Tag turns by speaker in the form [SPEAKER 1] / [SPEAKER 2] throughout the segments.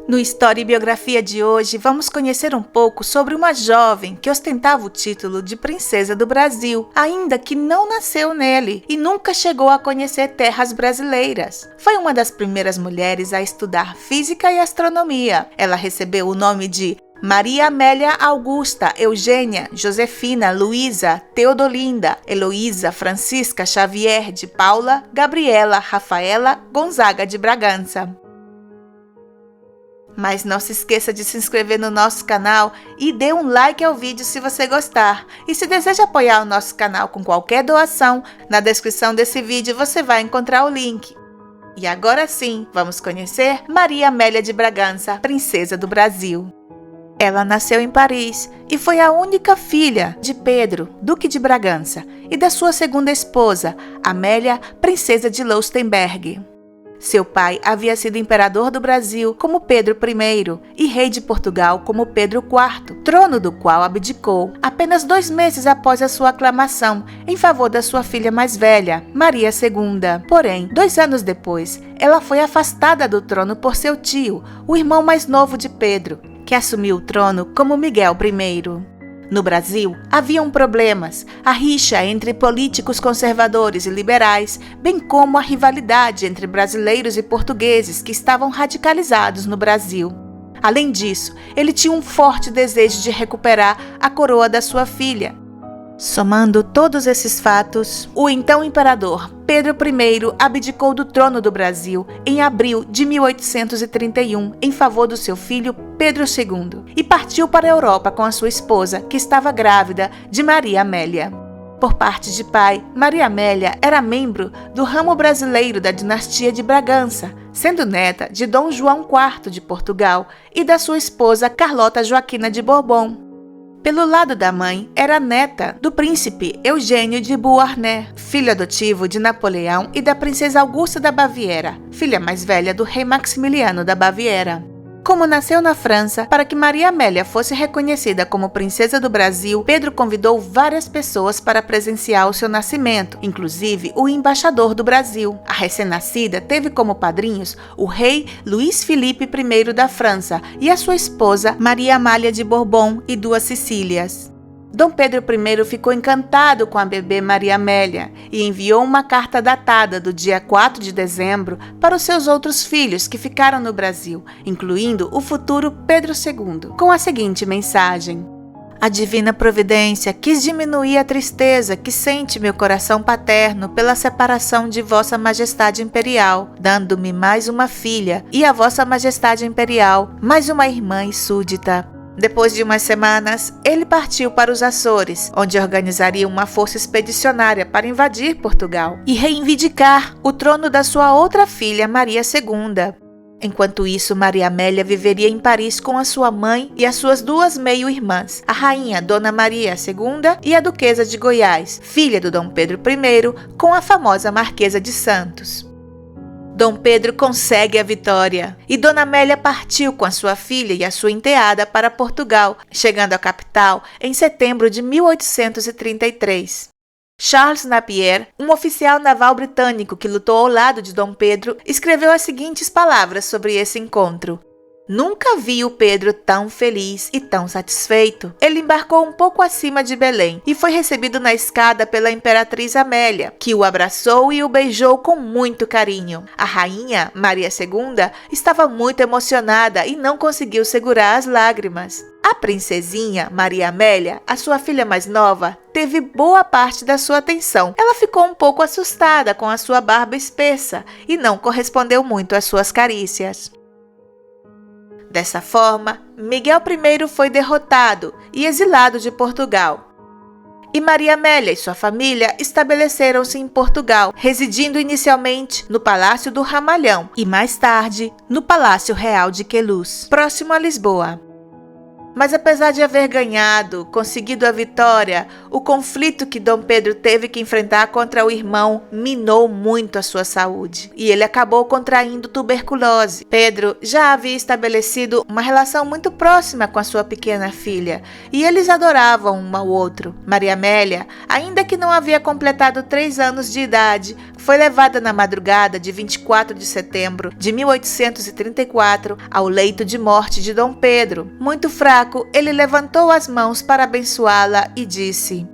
[SPEAKER 1] No História e Biografia de hoje, vamos conhecer um pouco sobre uma jovem que ostentava o título de Princesa do Brasil, ainda que não nasceu nele e nunca chegou a conhecer terras brasileiras. Foi uma das primeiras mulheres a estudar física e astronomia. Ela recebeu o nome de Maria Amélia Augusta, Eugênia, Josefina, Luísa, Teodolinda, Heloísa, Francisca, Xavier de Paula, Gabriela, Rafaela, Gonzaga de Bragança. Mas não se esqueça de se inscrever no nosso canal e dê um like ao vídeo se você gostar. E se deseja apoiar o nosso canal com qualquer doação, na descrição desse vídeo você vai encontrar o link. E agora sim, vamos conhecer Maria Amélia de Bragança, Princesa do Brasil. Ela nasceu em Paris e foi a única filha de Pedro, Duque de Bragança, e da sua segunda esposa, Amélia, Princesa de Leuchtenberg. Seu pai havia sido imperador do Brasil como Pedro I e rei de Portugal como Pedro IV, trono do qual abdicou apenas 2 meses após a sua aclamação em favor da sua filha mais velha, Maria II. Porém, 2 anos depois, ela foi afastada do trono por seu tio, o irmão mais novo de Pedro, que assumiu o trono como Miguel I. No Brasil, haviam problemas, a rixa entre políticos conservadores e liberais, bem como a rivalidade entre brasileiros e portugueses que estavam radicalizados no Brasil. Além disso, ele tinha um forte desejo de recuperar a coroa da sua filha. Somando todos esses fatos, o então imperador Pedro I abdicou do trono do Brasil em abril de 1831 em favor do seu filho Pedro II e partiu para a Europa com a sua esposa, que estava grávida de Maria Amélia. Por parte de pai, Maria Amélia era membro do ramo brasileiro da dinastia de Bragança, sendo neta de Dom João IV de Portugal e da sua esposa Carlota Joaquina de Bourbon. Pelo lado da mãe, era neta do príncipe Eugênio de Beauharnais, filho adotivo de Napoleão e da princesa Augusta da Baviera, filha mais velha do rei Maximiliano da Baviera. Como nasceu na França, para que Maria Amélia fosse reconhecida como Princesa do Brasil, Pedro convidou várias pessoas para presenciar o seu nascimento, inclusive o embaixador do Brasil. A recém-nascida teve como padrinhos o rei Luís Filipe I da França e a sua esposa Maria Amália de Bourbon e 2 Sicílias. Dom Pedro I ficou encantado com a bebê Maria Amélia e enviou uma carta datada do dia 4 de dezembro para os seus outros filhos que ficaram no Brasil, incluindo o futuro Pedro II, com a seguinte mensagem: A divina providência quis diminuir a tristeza que sente meu coração paterno pela separação de Vossa Majestade Imperial, dando-me mais uma filha, e a Vossa Majestade Imperial mais uma irmã e súdita. Depois de umas semanas, ele partiu para os Açores, onde organizaria uma força expedicionária para invadir Portugal e reivindicar o trono da sua outra filha, Maria II. Enquanto isso, Maria Amélia viveria em Paris com a sua mãe e as suas 2 meio-irmãs, a rainha Dona Maria II e a duquesa de Goiás, filha do Dom Pedro I, com a famosa Marquesa de Santos. Dom Pedro consegue a vitória e Dona Amélia partiu com a sua filha e a sua enteada para Portugal, chegando à capital em setembro de 1833. Charles Napier, um oficial naval britânico que lutou ao lado de Dom Pedro, escreveu as seguintes palavras sobre esse encontro: Nunca vi o Pedro tão feliz e tão satisfeito. Ele embarcou um pouco acima de Belém e foi recebido na escada pela Imperatriz Amélia, que o abraçou e o beijou com muito carinho. A rainha, Maria II, estava muito emocionada e não conseguiu segurar as lágrimas. A princesinha, Maria Amélia, a sua filha mais nova, teve boa parte da sua atenção. Ela ficou um pouco assustada com a sua barba espessa e não correspondeu muito às suas carícias. Dessa forma, Miguel I foi derrotado e exilado de Portugal. E Maria Amélia e sua família estabeleceram-se em Portugal, residindo inicialmente no Palácio do Ramalhão e mais tarde no Palácio Real de Queluz, próximo a Lisboa. Mas apesar de haver ganhado, conseguido a vitória, o conflito que Dom Pedro teve que enfrentar contra o irmão minou muito a sua saúde e ele acabou contraindo tuberculose. Pedro já havia estabelecido uma relação muito próxima com a sua pequena filha e eles adoravam um ao outro. Maria Amélia, ainda que não havia completado 3 anos de idade, foi levada na madrugada de 24 de setembro de 1834 ao leito de morte de Dom Pedro. Muito fraco, ele levantou as mãos para abençoá-la e disse: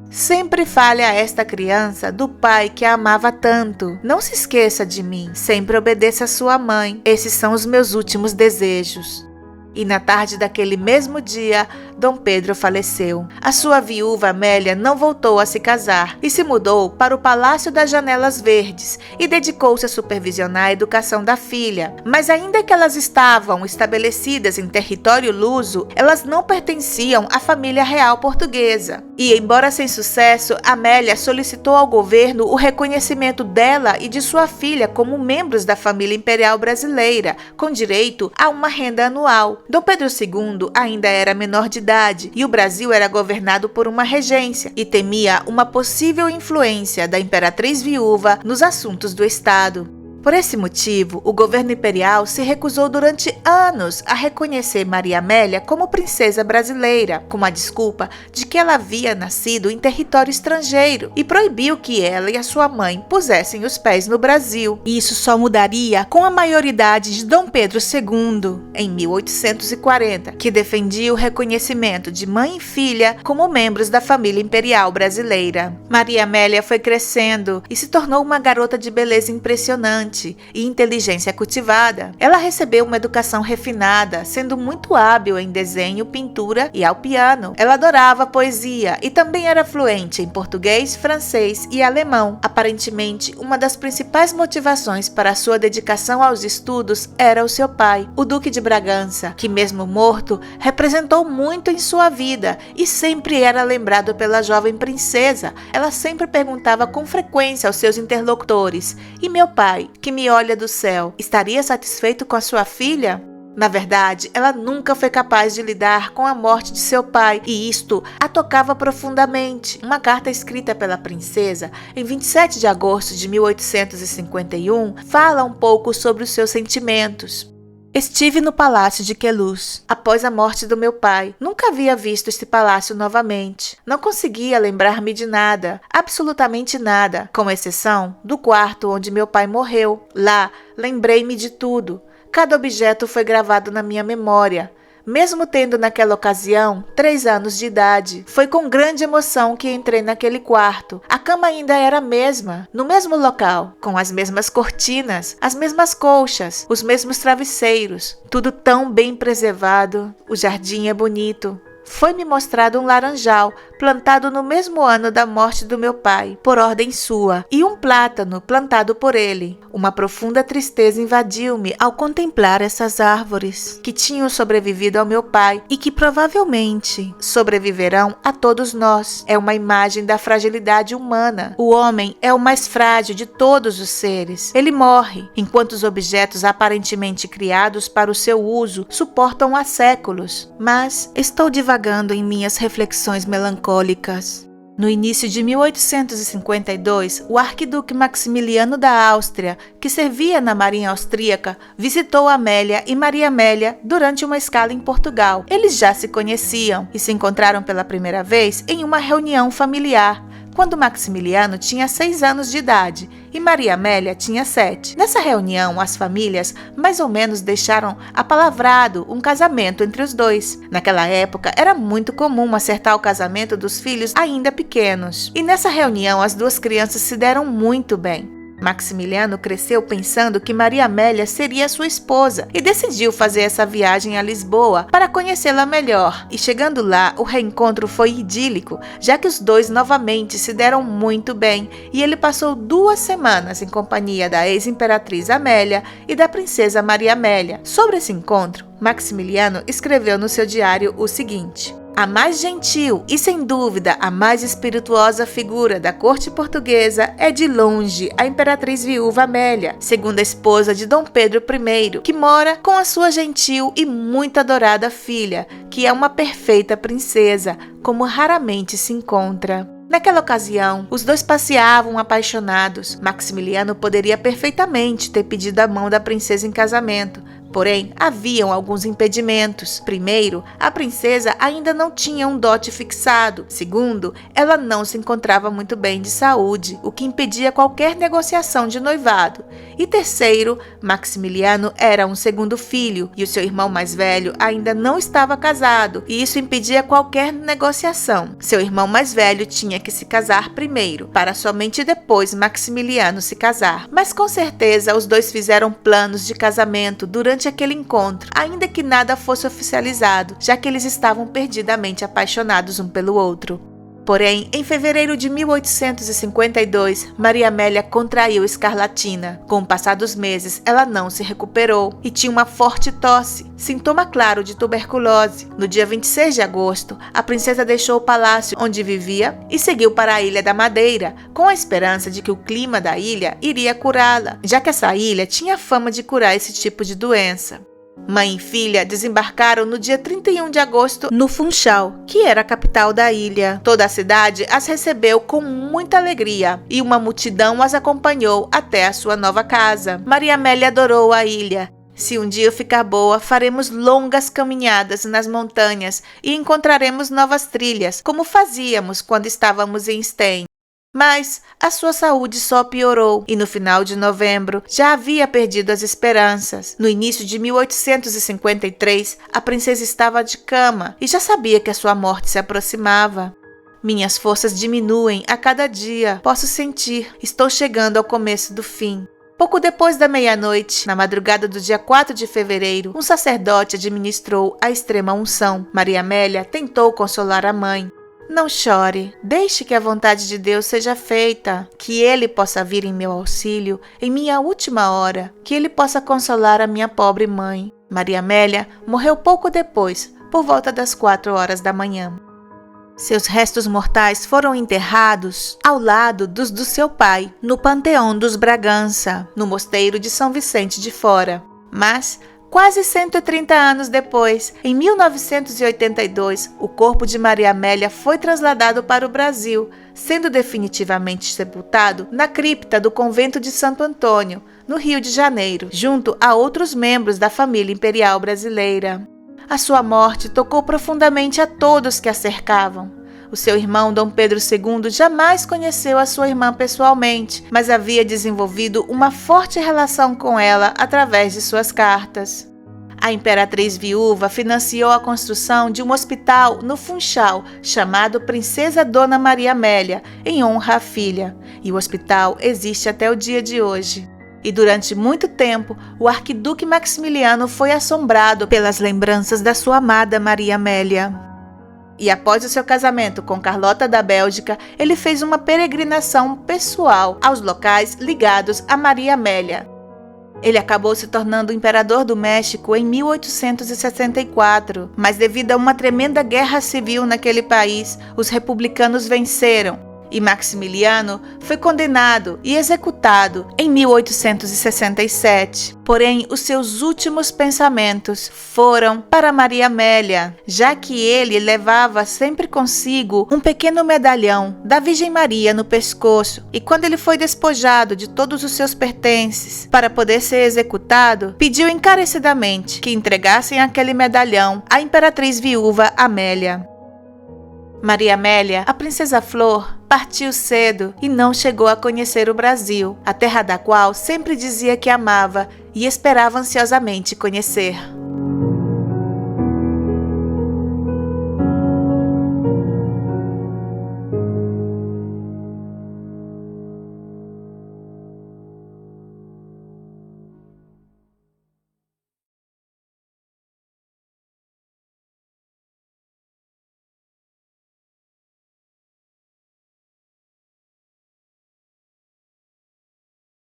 [SPEAKER 1] "Sempre fale a esta criança do pai que a amava tanto. Não se esqueça de mim. Sempre obedeça a sua mãe. Esses são os meus últimos desejos." E na tarde daquele mesmo dia, Dom Pedro faleceu. A sua viúva Amélia não voltou a se casar e se mudou para o Palácio das Janelas Verdes e dedicou-se a supervisionar a educação da filha. Mas ainda que elas estavam estabelecidas em território luso, elas não pertenciam à família real portuguesa. E, embora sem sucesso, Amélia solicitou ao governo o reconhecimento dela e de sua filha como membros da família imperial brasileira, com direito a uma renda anual. Dom Pedro II ainda era menor de idade e o Brasil era governado por uma regência e temia uma possível influência da imperatriz viúva nos assuntos do Estado. Por esse motivo, o governo imperial se recusou durante anos a reconhecer Maria Amélia como princesa brasileira, com a desculpa de que ela havia nascido em território estrangeiro, e proibiu que ela e a sua mãe pusessem os pés no Brasil. Isso só mudaria com a maioridade de Dom Pedro II, em 1840, que defendia o reconhecimento de mãe e filha como membros da família imperial brasileira. Maria Amélia foi crescendo e se tornou uma garota de beleza impressionante e inteligência cultivada. Ela recebeu uma educação refinada, sendo muito hábil em desenho, pintura e ao piano. Ela adorava poesia e também era fluente em português, francês e alemão. Aparentemente, uma das principais motivações para a sua dedicação aos estudos era o seu pai, o Duque de Bragança, que mesmo morto, representou muito em sua vida e sempre era lembrado pela jovem princesa. Ela sempre perguntava com frequência aos seus interlocutores: "E meu pai, que me olha do céu, estaria satisfeito com a sua filha?" Na verdade, ela nunca foi capaz de lidar com a morte de seu pai e isto a tocava profundamente. Uma carta escrita pela princesa em 27 de agosto de 1851 fala um pouco sobre os seus sentimentos. "Estive no palácio de Queluz, após a morte do meu pai. Nunca havia visto este palácio novamente. Não conseguia lembrar-me de nada, absolutamente nada, com exceção do quarto onde meu pai morreu. Lá, lembrei-me de tudo. Cada objeto foi gravado na minha memória. Mesmo tendo naquela ocasião 3 anos de idade, foi com grande emoção que entrei naquele quarto. A cama ainda era a mesma, no mesmo local, com as mesmas cortinas, as mesmas colchas, os mesmos travesseiros, tudo tão bem preservado. O jardim é bonito. Foi-me mostrado um laranjal, plantado no mesmo ano da morte do meu pai, por ordem sua, e um plátano plantado por ele. Uma profunda tristeza invadiu-me ao contemplar essas árvores, que tinham sobrevivido ao meu pai e que provavelmente sobreviverão a todos nós. É uma imagem da fragilidade humana. O homem é o mais frágil de todos os seres. Ele morre, enquanto os objetos aparentemente criados para o seu uso suportam há séculos. Mas estou divagando em minhas reflexões melancólicas. No início de 1852, o arquiduque Maximiliano da Áustria, que servia na marinha austríaca, visitou Amélia e Maria Amélia durante uma escala em Portugal. Eles já se conheciam e se encontraram pela primeira vez em uma reunião familiar, quando Maximiliano tinha 6 anos de idade e Maria Amélia tinha 7. Nessa reunião, as famílias mais ou menos deixaram apalavrado um casamento entre os dois. Naquela época, era muito comum acertar o casamento dos filhos ainda pequenos. E nessa reunião, as 2 crianças se deram muito bem. Maximiliano cresceu pensando que Maria Amélia seria sua esposa e decidiu fazer essa viagem a Lisboa para conhecê-la melhor. E chegando lá, o reencontro foi idílico, já que os dois novamente se deram muito bem e ele passou 2 semanas em companhia da ex-imperatriz Amélia e da princesa Maria Amélia. Sobre esse encontro, Maximiliano escreveu no seu diário o seguinte: A mais gentil e, sem dúvida, a mais espirituosa figura da corte portuguesa é de longe a imperatriz viúva Amélia, segunda esposa de Dom Pedro I, que mora com a sua gentil e muito adorada filha, que é uma perfeita princesa, como raramente se encontra. Naquela ocasião, os dois passeavam apaixonados. Maximiliano poderia perfeitamente ter pedido a mão da princesa em casamento. Porém, haviam alguns impedimentos. Primeiro, a princesa ainda não tinha um dote fixado. Segundo, ela não se encontrava muito bem de saúde, o que impedia qualquer negociação de noivado. E terceiro, Maximiliano era um segundo filho e o seu irmão mais velho ainda não estava casado, e isso impedia qualquer negociação. Seu irmão mais velho tinha que se casar primeiro, para somente depois Maximiliano se casar. Mas com certeza os dois fizeram planos de casamento durante aquele encontro, ainda que nada fosse oficializado, já que eles estavam perdidamente apaixonados um pelo outro. Porém, em fevereiro de 1852, Maria Amélia contraiu escarlatina. Com o passar dos meses, ela não se recuperou e tinha uma forte tosse, sintoma claro de tuberculose. No dia 26 de agosto, a princesa deixou o palácio onde vivia e seguiu para a Ilha da Madeira, com a esperança de que o clima da ilha iria curá-la, já que essa ilha tinha fama de curar esse tipo de doença. Mãe e filha desembarcaram no dia 31 de agosto no Funchal, que era a capital da ilha. Toda a cidade as recebeu com muita alegria e uma multidão as acompanhou até a sua nova casa. Maria Amélia adorou a ilha. Se um dia eu ficar boa, faremos longas caminhadas nas montanhas e encontraremos novas trilhas, como fazíamos quando estávamos em Stein. Mas a sua saúde só piorou e no final de novembro já havia perdido as esperanças. No início de 1853, a princesa estava de cama e já sabia que a sua morte se aproximava. Minhas forças diminuem a cada dia, posso sentir, estou chegando ao começo do fim. Pouco depois da meia-noite, na madrugada do dia 4 de fevereiro, um sacerdote administrou a extrema unção. Maria Amélia tentou consolar a mãe. Não chore, deixe que a vontade de Deus seja feita, que Ele possa vir em meu auxílio em minha última hora, que Ele possa consolar a minha pobre mãe. Maria Amélia morreu pouco depois, por volta das 4 horas da manhã. Seus restos mortais foram enterrados ao lado dos do seu pai, no Panteão dos Bragança, no mosteiro de São Vicente de Fora. Mas quase 130 anos depois, em 1982, o corpo de Maria Amélia foi trasladado para o Brasil, sendo definitivamente sepultado na cripta do convento de Santo Antônio, no Rio de Janeiro, junto a outros membros da família imperial brasileira. A sua morte tocou profundamente a todos que a cercavam. O seu irmão Dom Pedro II jamais conheceu a sua irmã pessoalmente, mas havia desenvolvido uma forte relação com ela através de suas cartas. A imperatriz viúva financiou a construção de um hospital no Funchal, chamado Princesa Dona Maria Amélia, em honra à filha, e o hospital existe até o dia de hoje. E durante muito tempo, o arquiduque Maximiliano foi assombrado pelas lembranças da sua amada Maria Amélia. E após o seu casamento com Carlota da Bélgica, ele fez uma peregrinação pessoal aos locais ligados a Maria Amélia. Ele acabou se tornando imperador do México em 1864, mas devido a uma tremenda guerra civil naquele país, os republicanos venceram. E Maximiliano foi condenado e executado em 1867. Porém, os seus últimos pensamentos foram para Maria Amélia, já que ele levava sempre consigo um pequeno medalhão da Virgem Maria no pescoço. E quando ele foi despojado de todos os seus pertences para poder ser executado, pediu encarecidamente que entregassem aquele medalhão à imperatriz viúva Amélia. Maria Amélia, a princesa Flor, partiu cedo e não chegou a conhecer o Brasil, a terra da qual sempre dizia que amava e esperava ansiosamente conhecer.